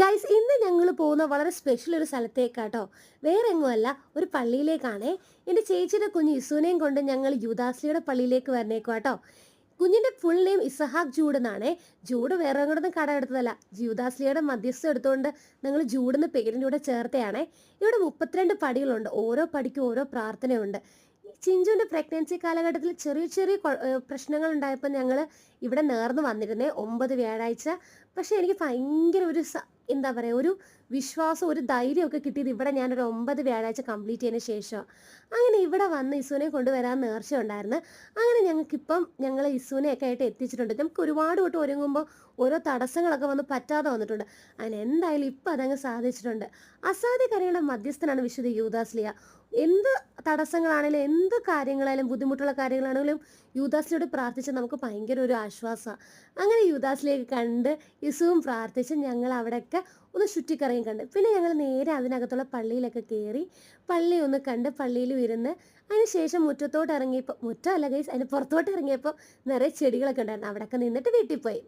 Guys ഇന്ന് ഞങ്ങൾ പോകുന്ന വളരെ സ്പെഷ്യൽ ഒരു സ്ഥലത്തേക്കാട്ടോ. വേറെ എങ്ങുമല്ല, ഒരു പള്ളിയിലേക്കാണേ. എൻ്റെ ചേച്ചിയുടെ കുഞ്ഞ് ഇസുവിനെയും കൊണ്ട് ഞങ്ങൾ യൂദാസ്ലിയുടെ പള്ളിയിലേക്ക് വരണേക്കുവാട്ടോ. കുഞ്ഞിന്റെ ഫുൾ നെയിം ഇസഹാക്ക് ജൂഡ് എന്നാണേ. ജൂഡ് വേറെ എങ്ങോട്ടൊന്നും കട എടുത്തതല്ല, യൂദാസ്ലിയുടെ മധ്യസ്ഥം എടുത്തുകൊണ്ട് ഞങ്ങൾ ജൂഡ് എന്ന പേരിൻ്റെ കൂടെ ചേർത്തയാണേ. ഇവിടെ 32 പടികളുണ്ട്, ഓരോ പടിക്കും ഓരോ പ്രാർത്ഥനയുണ്ട്. ചിഞ്ചുവിൻ്റെ പ്രഗ്നൻസി കാലഘട്ടത്തിൽ ചെറിയ ചെറിയ പ്രശ്നങ്ങൾ ഉണ്ടായപ്പോൾ ഞങ്ങൾ ഇവിടെ നേർന്ന് വന്നിരുന്നേ 9 വ്യാഴാഴ്ച. പക്ഷേ എനിക്ക് ഭയങ്കര ഒരു എന്താ പറയുക, ഒരു വിശ്വാസം, ഒരു ധൈര്യമൊക്കെ കിട്ടിയത് ഇവിടെ ഞാനൊരു 9 വ്യാഴാഴ്ച കംപ്ലീറ്റ് ചെയ്തതിന് ശേഷം. അങ്ങനെ ഇവിടെ വന്ന് ഇസുവിനെ കൊണ്ടുവരാൻ നേർച്ച ഉണ്ടായിരുന്നു. അങ്ങനെ ഞങ്ങൾക്കിപ്പം ഞങ്ങൾ ഇസുവിനെയൊക്കെ ആയിട്ട് എത്തിച്ചിട്ടുണ്ട്. നമുക്ക് ഒരുപാട് തൊട്ട് ഒരുങ്ങുമ്പോൾ ഓരോ തടസ്സങ്ങളൊക്കെ വന്ന് പറ്റാതെ വന്നിട്ടുണ്ട്. അങ്ങനെ എന്തായാലും ഇപ്പം അതങ്ങ് സാധിച്ചിട്ടുണ്ട്. അസാധ്യ കാര്യങ്ങളുടെ മധ്യസ്ഥനാണ് വിശുദ്ധ യൂദാസ്ലിയ. എന്ത് തടസ്സങ്ങളാണെങ്കിലും എന്ത് കാര്യങ്ങളായാലും ബുദ്ധിമുട്ടുള്ള കാര്യങ്ങളാണെങ്കിലും യൂദാസ്ലിയോട് പ്രാർത്ഥിച്ച് നമുക്ക് ഭയങ്കര ഒരു ആശ്വാസമാണ്. അങ്ങനെ യൂദാസ്ലിയൊക്കെ കണ്ട് ഇസുവും പ്രാർത്ഥിച്ച് ഞങ്ങൾ അവിടെയൊക്കെ ഒന്ന് ചുറ്റിക്കറയും കണ്ട്. പിന്നെ ഞങ്ങൾ നേരെ അതിനകത്തുള്ള പള്ളിയിലൊക്കെ കയറി പള്ളി ഒന്ന് കണ്ട് പള്ളിയിലും ഇരുന്ന് അതിന് ശേഷം മുറ്റത്തോട്ട് ഇറങ്ങിയപ്പോൾ, മുറ്റമല്ല ഗൈസ്, അതിന് പുറത്തോട്ട് ഇറങ്ങിയപ്പോൾ നിറയെ ചെടികളൊക്കെ ഉണ്ടായിരുന്നു. അവിടെയൊക്കെ നിന്നിട്ട് വീട്ടിൽ പോയി.